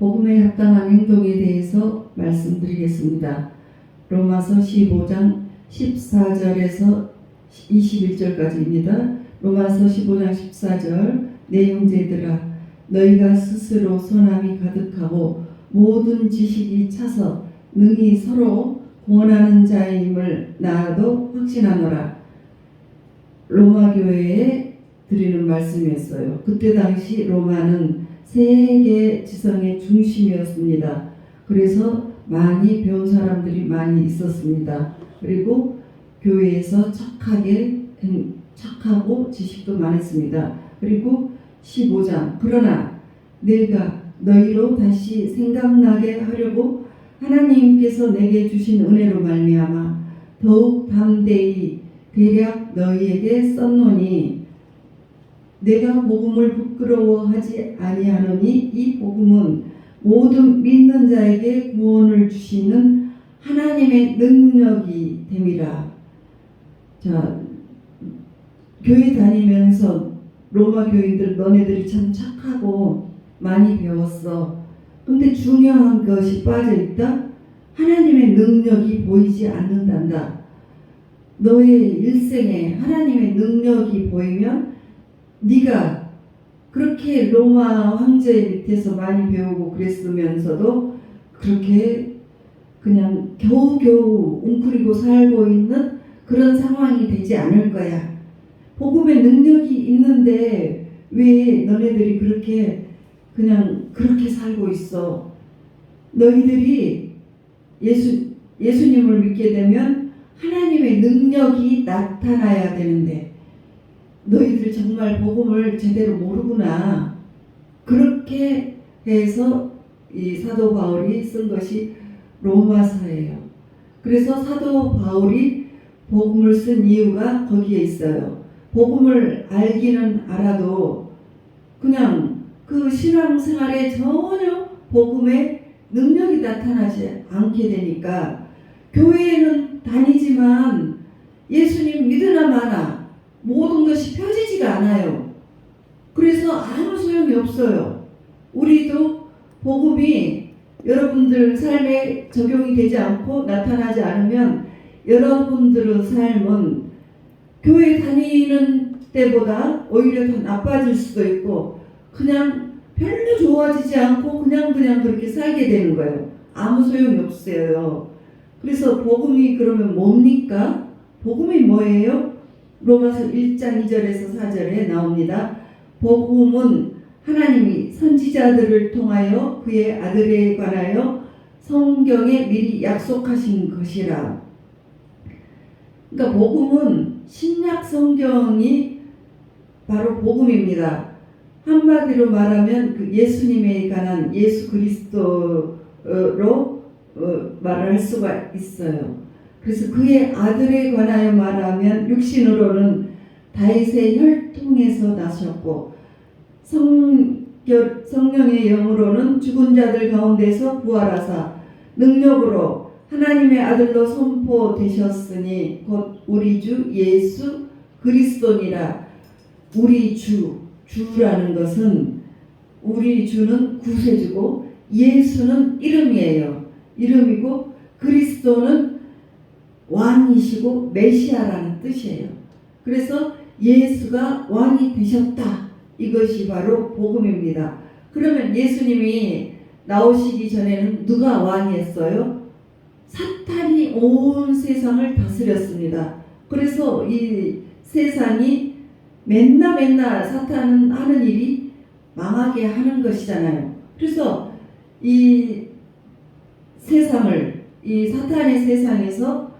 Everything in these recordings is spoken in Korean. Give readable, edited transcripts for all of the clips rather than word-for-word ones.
복음에 합당한 행동에 대해서 말씀드리겠습니다. 로마서 15장 14절에서 21절까지입니다. 로마서 15장 14절 내 형제들아 너희가 스스로 선함이 가득하고 모든 지식이 차서 능히 서로 구원하는 자임을 나도 확신하노라. 로마 교회에 드리는 말씀이었어요. 그때 당시 로마는 세계 지성의 중심이었습니다. 그래서 많이 배운 사람들이 많이 있었습니다. 그리고 교회에서 착하고 지식도 많았습니다. 그리고 15장 그러나 내가 너희로 다시 생각나게 하려고 하나님께서 내게 주신 은혜로 말미암아 더욱 담대히 대략 너희에게 썼노니 내가 복음을 부끄러워하지 아니하노니 이 복음은 모든 믿는 자에게 구원을 주시는 하나님의 능력이 됨이라. 자, 교회 다니면서 로마 교인들 너네들이 참 착하고 많이 배웠어. 근데 중요한 것이 빠져있다. 하나님의 능력이 보이지 않는단다. 너의 일생에 하나님의 능력이 보이면 네가 그렇게 로마 황제 밑에서 많이 배우고 그랬으면서도 그렇게 그냥 겨우겨우 웅크리고 살고 있는 그런 상황이 되지 않을 거야. 복음의 능력이 있는데 왜 너네들이 그렇게 그냥 그렇게 살고 있어? 너희들이 예수님을 믿게 되면 하나님의 능력이 나타나야 되는데 너희들 정말 복음을 제대로 모르구나. 그렇게 해서 이 사도 바울이 쓴 것이 로마서예요. 그래서 사도 바울이 복음을 쓴 이유가 거기에 있어요. 복음을 알기는 알아도 그냥 그 신앙생활에 전혀 복음의 능력이 나타나지 않게 되니까 교회에는 다니지만 예수님 믿으나 마나 모든 것이 펴지지가 않아요. 그래서 아무 소용이 없어요. 우리도 복음이 여러분들 삶에 적용이 되지 않고 나타나지 않으면 여러분들의 삶은 교회 다니는 때보다 오히려 더 나빠질 수도 있고 그냥 별로 좋아지지 않고 그냥 그렇게 살게 되는 거예요. 아무 소용이 없어요. 그래서 복음이 그러면 뭡니까? 복음이 뭐예요? 로마서 1장 2절에서 4절에 나옵니다. 복음은 하나님이 선지자들을 통하여 그의 아들에 관하여 성경에 미리 약속하신 것이라. 그러니까 복음은 신약 성경이 바로 복음입니다. 한마디로 말하면 그 예수님에 관한 예수 그리스도로 말을 할 수가 있어요. 그래서 그의 아들에 관하여 말하면 육신으로는 다윗의 혈통에서 나셨고 성령의 영으로는 죽은 자들 가운데서 부활하사 능력으로 하나님의 아들로 선포되셨으니 곧 우리 주 예수 그리스도니라. 우리 주라는 것은 우리 주는 구세주고 예수는 이름이에요. 이름이고 그리스도는 왕이시고 메시아라는 뜻이에요. 그래서 예수가 왕이 되셨다. 이것이 바로 복음입니다. 그러면 예수님이 나오시기 전에는 누가 왕이었어요? 사탄이 온 세상을 다스렸습니다. 그래서 이 세상이 맨날 사탄은 하는 일이 망하게 하는 것이잖아요. 그래서 이 세상을 이 사탄의 세상에서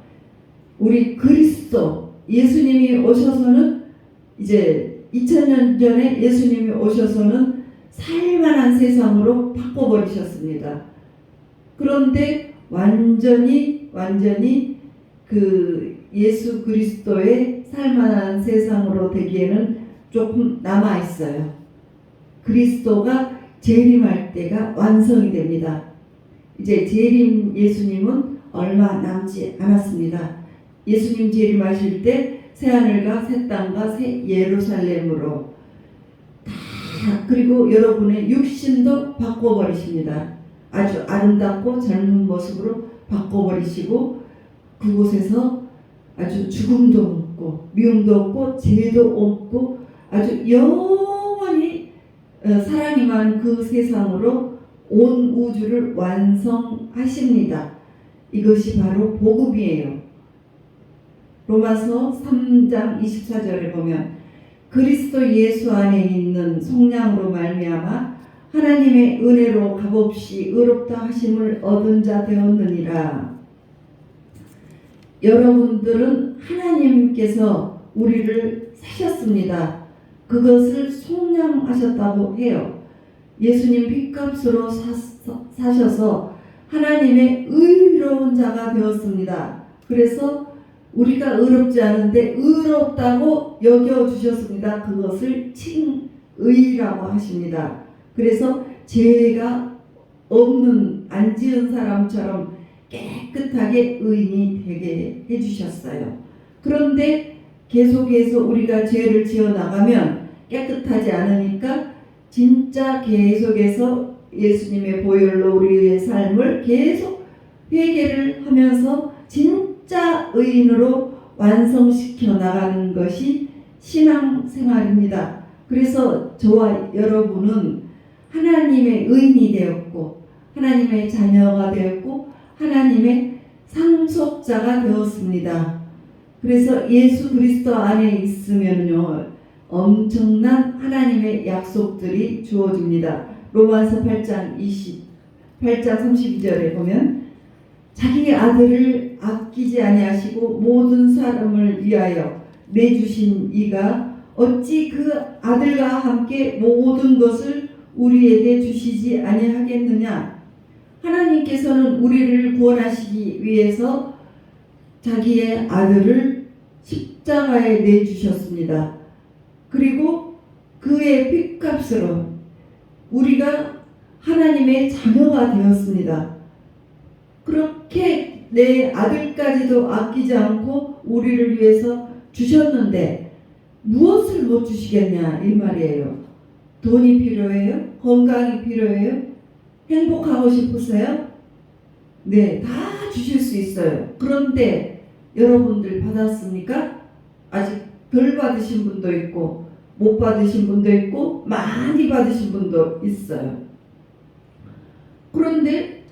우리 그리스도 예수님이 오셔서는 이제 2000년 전에 예수님이 오셔서는 살만한 세상으로 바꿔버리셨습니다. 그런데 완전히 그 예수 그리스도의 살만한 세상으로 되기에는 조금 남아 있어요. 그리스도가 재림할 때가 완성이 됩니다. 이제 재림 예수님은 얼마 남지 않았습니다. 예수님 재림하실 때 새하늘과 새 땅과 새 예루살렘으로 다 그리고 여러분의 육신도 바꿔버리십니다. 아주 아름답고 젊은 모습으로 바꿔버리시고 그곳에서 아주 죽음도 없고 미움도 없고 죄도 없고 아주 영원히 사랑이 많은 그 세상으로 온 우주를 완성하십니다. 이것이 바로 복음이에요. 로마서 3장 24절에 보면 그리스도 예수 안에 있는 속량으로 말미암아 하나님의 은혜로 값없이 의롭다 하심을 얻은 자 되었느니라. 여러분들은 하나님께서 우리를 사셨습니다. 그것을 속량하셨다고 해요. 예수님 핏값으로 사셔서 하나님의 의로운 자가 되었습니다. 그래서 우리가 의롭지 않은데 의롭다고 여겨주셨습니다. 그것을 칭의라고 하십니다. 그래서 죄가 없는 안 지은 사람처럼 깨끗하게 의인이 되게 해주셨어요. 그런데 계속해서 우리가 죄를 지어나가면 깨끗하지 않으니까 진짜 계속해서 예수님의 보혈로 우리의 삶을 계속 회개를 하면서 진짜 의인으로 완성시켜 나가는 것이 신앙생활입니다. 그래서 저와 여러분은 하나님의 의인이 되었고 하나님의 자녀가 되었고 하나님의 상속자가 되었습니다. 그래서 예수 그리스도 안에 있으면요 엄청난 하나님의 약속들이 주어집니다. 로마서 8장 32절에 보면 자기 아들을 아끼지 아니하시고 모든 사람을 위하여 내주신 이가 어찌 그 아들과 함께 모든 것을 우리에게 주시지 아니하겠느냐. 하나님께서는 우리를 구원하시기 위해서 자기의 아들을 십자가에 내주셨습니다. 그리고 그의 핏값으로 우리가 하나님의 자녀가 되었습니다. 그렇게 내 아들까지도 아끼지 않고 우리를 위해서 주셨는데 무엇을 못 주시겠냐 이 말이에요. 돈이 필요해요? 건강이 필요해요? 행복하고 싶으세요? 네, 다 주실 수 있어요. 그런데 여러분들 받았습니까? 아직 덜 받으신 분도 있고 못 받으신 분도 있고 많이 받으신 분도 있어요. 그런데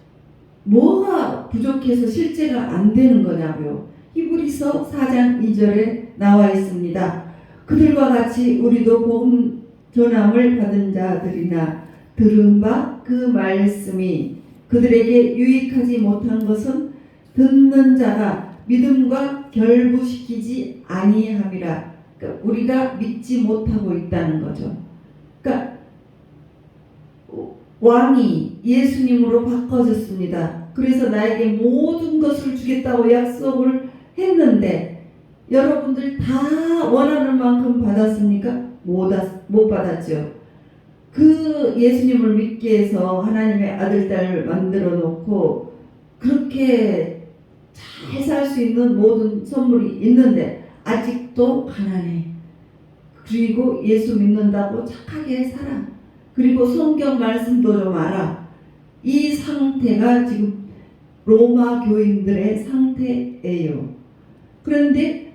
뭐가 부족해서 실제가 안 되는 거냐고요. 히브리서 4장 2절에 나와 있습니다. 그들과 같이 우리도 복음 전함을 받은 자들이나 들은 바 그 말씀이 그들에게 유익하지 못한 것은 듣는 자가 믿음과 결부시키지 아니함이라. 그러니까 우리가 믿지 못하고 있다는 거죠. 그러니까 왕이 예수님으로 바꿔졌습니다. 그래서 나에게 모든 것을 주겠다고 약속을 했는데 여러분들 다 원하는 만큼 받았습니까? 못 받았죠. 그 예수님을 믿게 해서 하나님의 아들, 딸을 만들어 놓고 그렇게 잘 살 수 있는 모든 선물이 있는데 아직도 가난해. 그리고 예수 믿는다고 착하게 살아. 그리고 성경 말씀도 좀 알아. 이 상태가 지금 로마 교인들의 상태예요. 그런데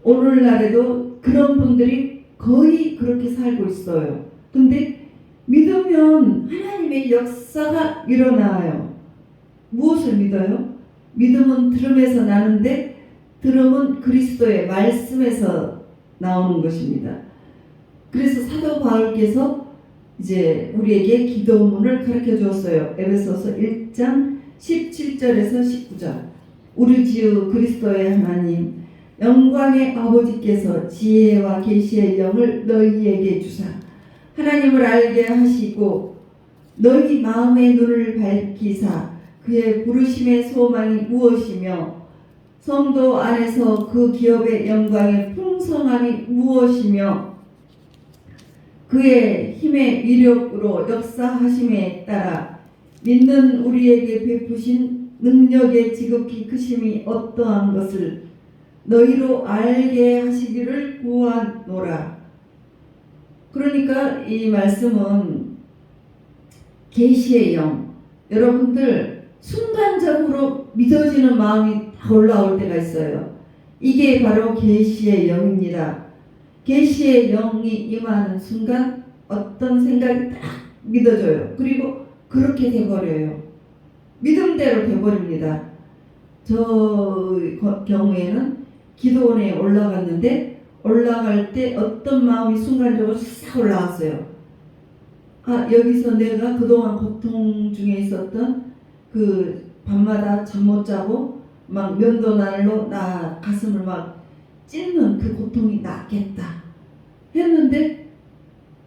오늘날에도 그런 분들이 거의 그렇게 살고 있어요. 근데 믿으면 하나님의 역사가 일어나요. 무엇을 믿어요? 믿음은 들음에서 나는데 들음은 그리스도의 말씀에서 나오는 것입니다. 그래서 사도 바울께서 이제 우리에게 기도문을 가르쳐 주었어요. 에베소서 1장 17절에서 19절. 우리 주 그리스도의 하나님 영광의 아버지께서 지혜와 계시의 영을 너희에게 주사 하나님을 알게 하시고 너희 마음의 눈을 밝히사 그의 부르심의 소망이 무엇이며 성도 안에서 그 기업의 영광의 풍성함이 무엇이며 그의 힘의 위력으로 역사하심에 따라 믿는 우리에게 베푸신 능력의 지극히 크심이 어떠한 것을 너희로 알게 하시기를 구하노라. 그러니까 이 말씀은 계시의 영, 여러분들 순간적으로 믿어지는 마음이 다 올라올 때가 있어요. 이게 바로 계시의 영입니다. 계시의 영이 임하는 순간 어떤 생각이 딱 믿어져요. 그리고 그렇게 돼버려요. 믿음대로 돼버립니다. 저 경우에는 기도원에 올라갔는데 올라갈 때 어떤 마음이 순간적으로 싹 올라왔어요. 아, 여기서 내가 그동안 고통 중에 있었던 그 밤마다 잠 못 자고 막 면도날로 나 가슴을 막 찢는 그 고통이 낫겠다 했는데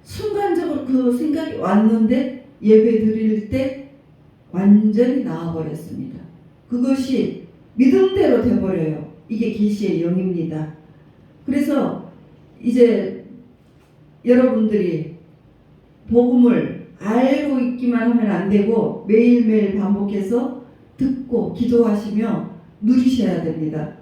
순간적으로 그 생각이 왔는데 예배 드릴 때 완전히 나아버렸습니다. 그것이 믿음대로 돼버려요. 이게 계시의 영입니다. 그래서 이제 여러분들이 복음을 알고 있기만 하면 안 되고 매일매일 반복해서 듣고 기도하시며 누리셔야 됩니다.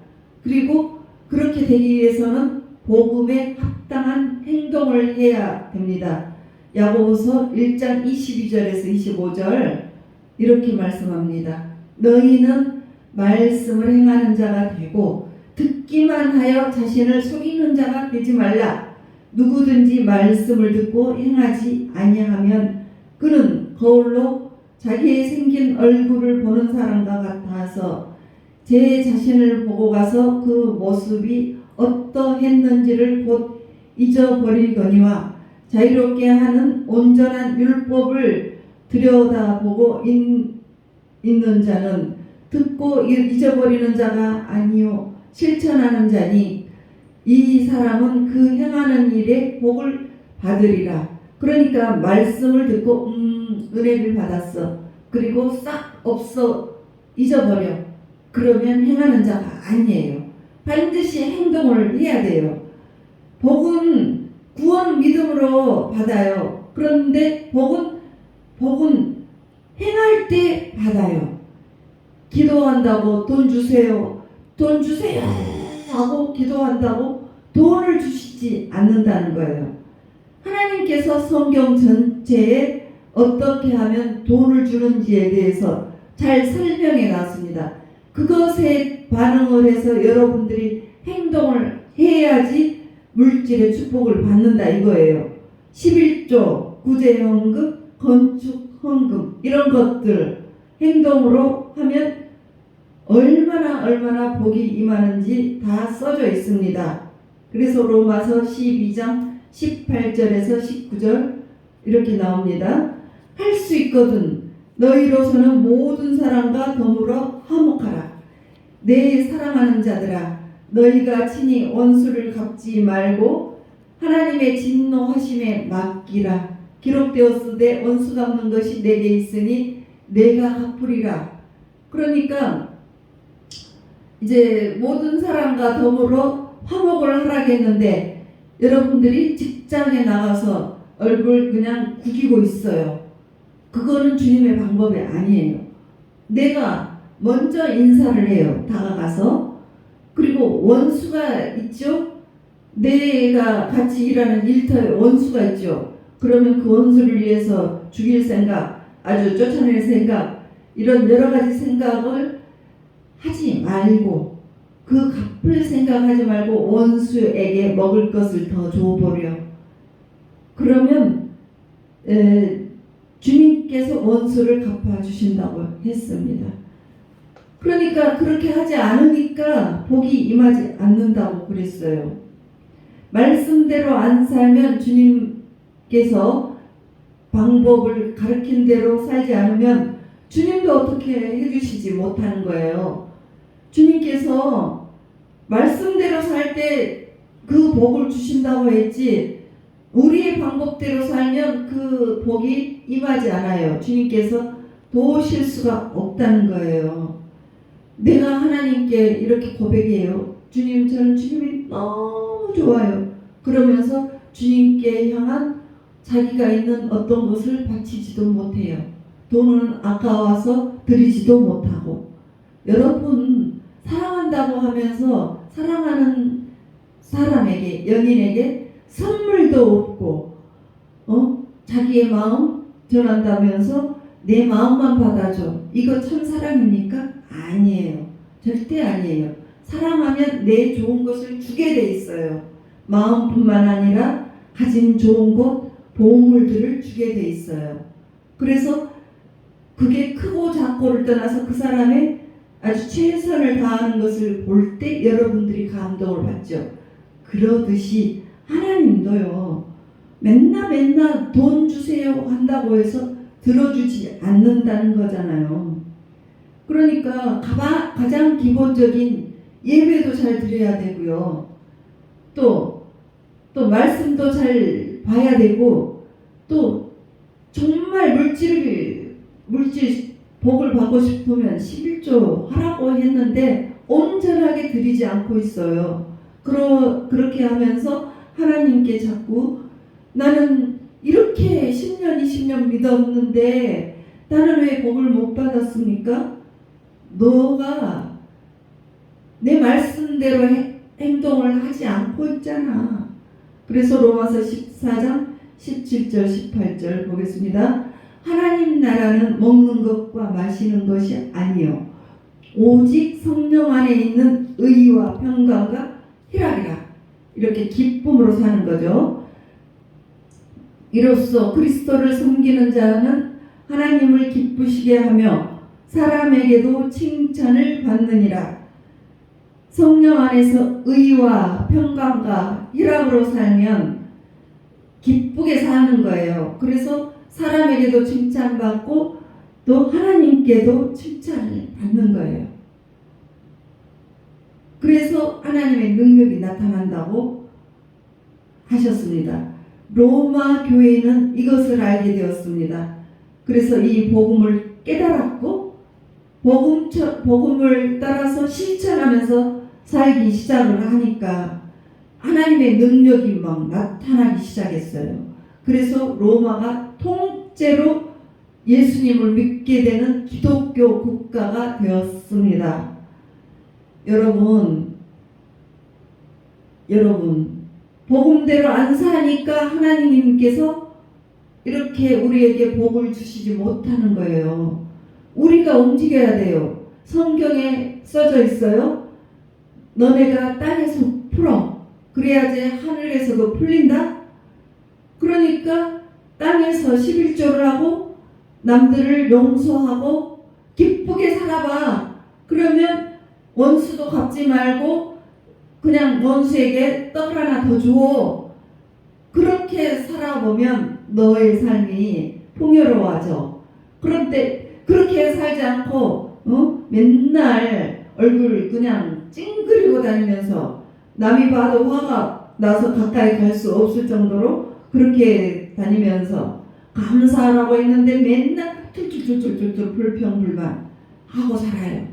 그리고 그렇게 되기 위해서는 복음에 합당한 행동을 해야 됩니다. 야고보서 1장 22절에서 25절 이렇게 말씀합니다. 너희는 말씀을 행하는 자가 되고 듣기만 하여 자신을 속이는 자가 되지 말라. 누구든지 말씀을 듣고 행하지 아니하면 그는 거울로 자기의 생긴 얼굴을 보는 사람과 같아서 제 자신을 보고 가서 그 모습이 어떠했는지를 곧 잊어버리거니와 자유롭게 하는 온전한 율법을 들여다보고 있는 자는 듣고 잊어버리는 자가 아니요 실천하는 자니 이 사람은 그 행하는 일에 복을 받으리라. 그러니까 말씀을 듣고 은혜를 받았어. 그리고 싹 없어 잊어버려. 그러면 행하는 자가 아니에요. 반드시 행동을 해야 돼요. 복은 구원 믿음으로 받아요. 그런데 복은 행할 때 받아요. 기도한다고 돈 주세요. 돈 주세요 하고 기도한다고 돈을 주시지 않는다는 거예요. 하나님께서 성경 전체에 어떻게 하면 돈을 주는지에 대해서 잘 설명해 놨습니다. 그것에 반응을 해서 여러분들이 행동을 해야지 물질의 축복을 받는다 이거예요. 11조, 구제헌금, 건축헌금 이런 것들 행동으로 하면 얼마나 복이 임하는지 다 써져 있습니다. 그래서 로마서 12장 18절에서 19절 이렇게 나옵니다. 할 수 있거든 너희로서는 모든 사람과 더불어 화목하라. 내 사랑하는 자들아 너희가 친히 원수를 갚지 말고 하나님의 진노하심에 맡기라. 기록되었으되 원수 갚는 것이 내게 있으니 내가 갚으리라. 그러니까 이제 모든 사람과 더불어 화목을 하라겠는데 여러분들이 직장에 나가서 얼굴 그냥 구기고 있어요. 그거는 주님의 방법이 아니에요. 내가 먼저 인사를 해요. 다가가서. 그리고 원수가 있죠. 내가 같이 일하는 일터에 원수가 있죠. 그러면 그 원수를 위해서 죽일 생각, 아주 쫓아낼 생각, 이런 여러 가지 생각을 하지 말고 그 갚을 생각하지 말고 원수에게 먹을 것을 더 줘버려. 그러면 주님께서 원수를 갚아주신다고 했습니다. 그러니까 그렇게 하지 않으니까 복이 임하지 않는다고 그랬어요. 말씀대로 안 살면 주님께서 방법을 가르친 대로 살지 않으면 주님도 어떻게 해주시지 못하는 거예요. 주님께서 말씀대로 살 때 그 복을 주신다고 했지 우리의 방법대로 살면 그 복이 임하지 않아요. 주님께서 도우실 수가 없다는 거예요. 내가 하나님께 이렇게 고백해요. 주님, 저는 주님이 너무 좋아요. 그러면서 주님께 향한 자기가 있는 어떤 것을 바치지도 못해요. 돈은 아까워서 드리지도 못하고. 여러분 사랑한다고 하면서 사랑하는 사람에게, 연인에게 선물도 없고 자기의 마음 전한다면서 내 마음만 받아줘. 이거 참 사랑입니까? 아니에요. 절대 아니에요. 사랑하면 내 좋은 것을 주게 돼 있어요. 마음뿐만 아니라 가진 좋은 것, 보물들을 주게 돼 있어요. 그래서 그게 크고 작고를 떠나서 그 사람의 아주 최선을 다하는 것을 볼 때 여러분들이 감동을 받죠. 그러듯이 하나님도요. 맨날 돈 주세요 한다고 해서 들어주지 않는다는 거잖아요. 그러니까 가장 기본적인 예배도 잘 드려야 되고요. 또 말씀도 잘 봐야 되고, 또 정말 물질 복을 받고 싶으면 11조 하라고 했는데 온전하게 드리지 않고 있어요. 그렇게 하면서 하나님께 자꾸 나는 이렇게 10년 20년 믿었는데 나는 왜 복을 못 받았습니까? 너가 내 말씀대로 행동을 하지 않고 있잖아. 그래서 로마서 14장 17절 18절 보겠습니다. 하나님 나라는 먹는 것과 마시는 것이 아니요 오직 성령 안에 있는 의와 평강과 희락이라. 이렇게 기쁨으로 사는 거죠. 이로써 그리스도를 섬기는 자는 하나님을 기쁘시게 하며 사람에게도 칭찬을 받느니라. 성령 안에서 의와 평강과 희락으로 살면 기쁘게 사는 거예요. 그래서 사람에게도 칭찬받고 또 하나님께도 칭찬을 받는 거예요. 그래서 하나님의 능력이 나타난다고 하셨습니다. 로마 교회는 이것을 알게 되었습니다. 그래서 이 복음을 깨달았고 복음을 따라서 실천하면서 살기 시작을 하니까 하나님의 능력이 막 나타나기 시작했어요. 그래서 로마가 통째로 예수님을 믿게 되는 기독교 국가가 되었습니다. 여러분 복음대로 안 사니까 하나님께서 이렇게 우리에게 복을 주시지 못하는 거예요. 우리가 움직여야 돼요. 성경에 써져 있어요. 너네가 땅에서 풀어. 그래야지 하늘에서도 풀린다. 그러니까 땅에서 11조를 하고 남들을 용서하고 기쁘게 살아봐. 그러면 원수도 갚지 말고 그냥 원수에게 떡 하나 더 줘. 그렇게 살아보면 너의 삶이 풍요로워져. 그런데 그렇게 살지 않고 맨날 얼굴 그냥 찡그리고 다니면서 남이 봐도 화가 나서 가까이 갈 수 없을 정도로 그렇게 다니면서 감사하라고 했는데 맨날 툴툴툴툴툴 불평불만 하고 살아요.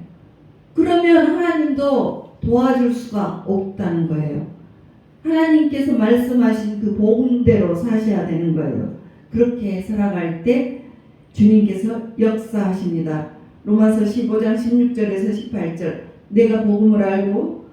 그러면 하나님도 도와줄 수가 없다는 거예요. 하나님께서 말씀하신 그 복음대로 사셔야 되는 거예요. 그렇게 살아갈 때 주님께서 역사하십니다. 로마서 15장 16절에서 18절 내가 복음을 알고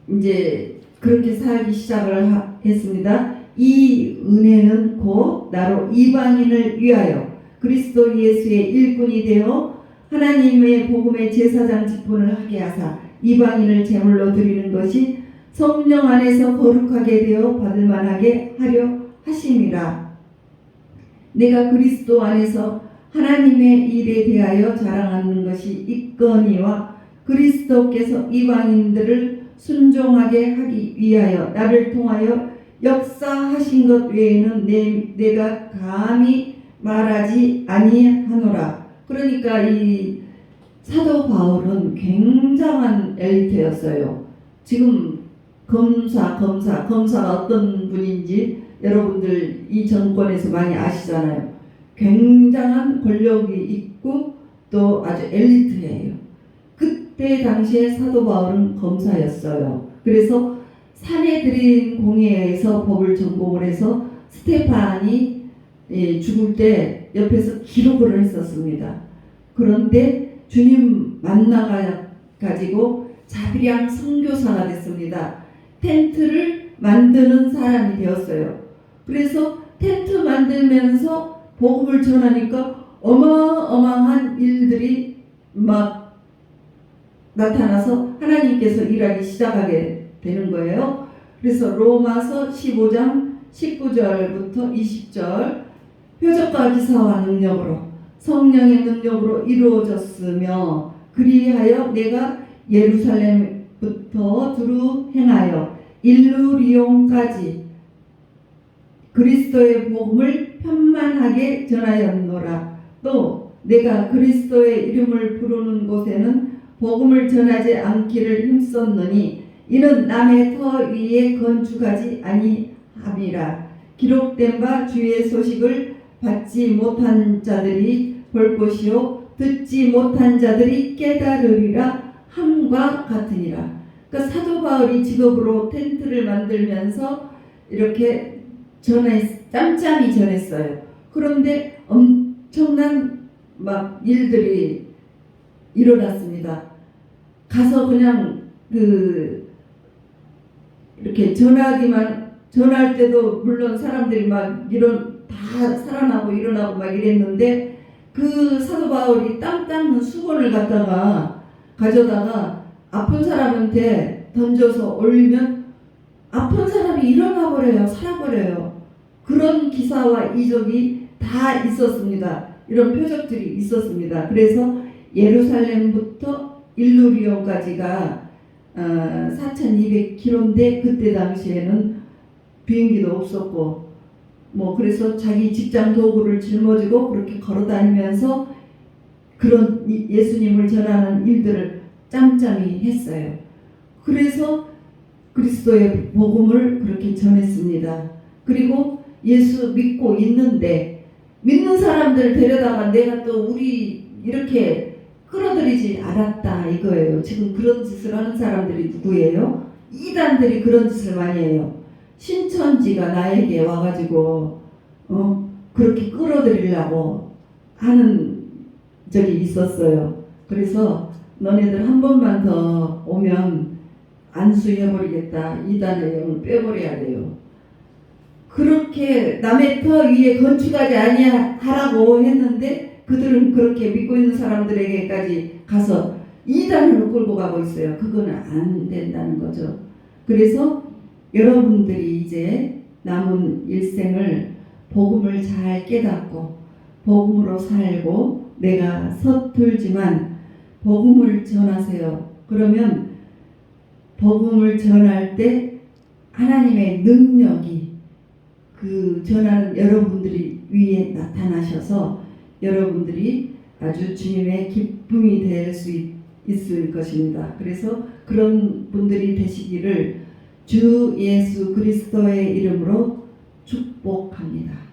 이제 그렇게 살기 시작을 했습니다. 이 은혜는 곧 나로 이방인을 위하여 그리스도 예수의 일꾼이 되어 하나님의 복음의 제사장 직분을 하게 하사 이방인을 제물로 드리는 것이 성령 안에서 거룩하게 되어 받을 만하게 하려 하심이라. 내가 그리스도 안에서 하나님의 일에 대하여 자랑하는 것이 있거니와 그리스도께서 이방인들을 순종하게 하기 위하여 나를 통하여 역사하신 것 외에는 내가 감히 말하지 아니하노라. 그러니까 이 사도 바울은 굉장한 엘리트였어요. 지금 검사가 어떤 분인지 여러분들 이 정권에서 많이 아시잖아요. 굉장한 권력이 있고 또 아주 엘리트예요. 그때 당시에 사도 바울은 검사였어요. 그래서 사내들인 공회에서 법을 전공을 해서 스테판이 죽을 때 옆에서 기록을 했었습니다. 그런데 주님 만나가지고 자비량 선교사가 됐습니다. 텐트를 만드는 사람이 되었어요. 그래서 텐트 만들면서 복음을 전하니까 어마어마한 일들이 막 나타나서 하나님께서 일하기 시작하게 되는 거예요. 그래서 로마서 15장 19절부터 20절 표적과 기사와 능력으로 성령의 능력으로 이루어졌으며 그리하여 내가 예루살렘부터 두루 행하여 일루리온까지 그리스도의 복음을 편만하게 전하였노라. 또 내가 그리스도의 이름을 부르는 곳에는 복음을 전하지 않기를 힘썼느니 이는 남의 터 위에 건축하지 아니함이라. 기록된 바 주의 소식을 받지 못한 자들이 볼 것이요 듣지 못한 자들이 깨달으리라 함과 같으니라. 그러니까 사도 바울이 직업으로 텐트를 만들면서 이렇게 짬짬이 전했어요. 그런데 엄청난 막 일들이 일어났습니다. 가서 그냥 이렇게 전할 때도 물론 사람들이 막 다 살아나고 일어나고 막 이랬는데 그 사도 바울이 땀 닦는 수건을 가져다가 아픈 사람한테 던져서 올리면 아픈 사람이 일어나 버려요. 살아버려요. 그런 기사와 이적이 다 있었습니다. 이런 표적들이 있었습니다. 그래서 예루살렘부터 일루리온까지가 4,200km인데 그때 당시에는 비행기도 없었고 그래서 자기 직장 도구를 짊어지고 그렇게 걸어다니면서 그런 예수님을 전하는 일들을 짬짬이 했어요. 그래서 그리스도의 복음을 그렇게 전했습니다. 그리고 예수 믿고 있는데 믿는 사람들 데려다가 내가 또 우리 이렇게 끌어들이지 않았다 이거예요. 지금 그런 짓을 하는 사람들이 누구예요? 이단들이 그런 짓을 많이 해요. 신천지가 나에게 와가지고 그렇게 끌어들이려고 하는 적이 있었어요. 그래서 너네들 한 번만 더 오면 안수해버리겠다. 이단의 영을 빼버려야 돼요. 그렇게 남의 터 위에 건축하지 아니하라고 했는데 그들은 그렇게 믿고 있는 사람들에게까지 가서 이단으로 끌고 가고 있어요. 그거는 안 된다는 거죠. 그래서 여러분들이 이제 남은 일생을 복음을 잘 깨닫고 복음으로 살고 내가 서툴지만 복음을 전하세요. 그러면 복음을 전할 때 하나님의 능력이 그 전하는 여러분들이 위에 나타나셔서 여러분들이 아주 주님의 기쁨이 될 수 있을 것입니다. 그래서 그런 분들이 되시기를 주 예수 그리스도의 이름으로 축복합니다.